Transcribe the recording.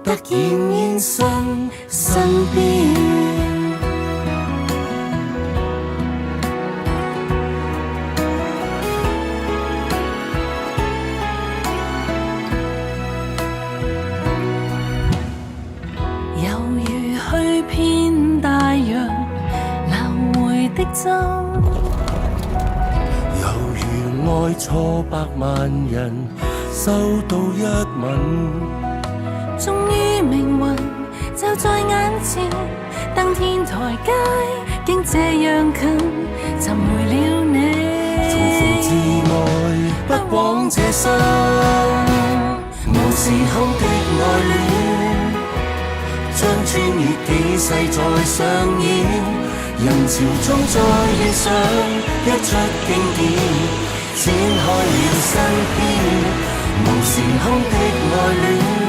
突然現身身邊。猶如去遍大洋，流回的針。猶如愛錯百萬人，收到一吻。終於命運就在眼前，登天台階竟這樣近，尋回了你。重逢至愛，不枉這生，無時空的愛戀，將穿越幾世再上演，人潮中再遇上一出經典，展開了新篇，無時空的愛戀。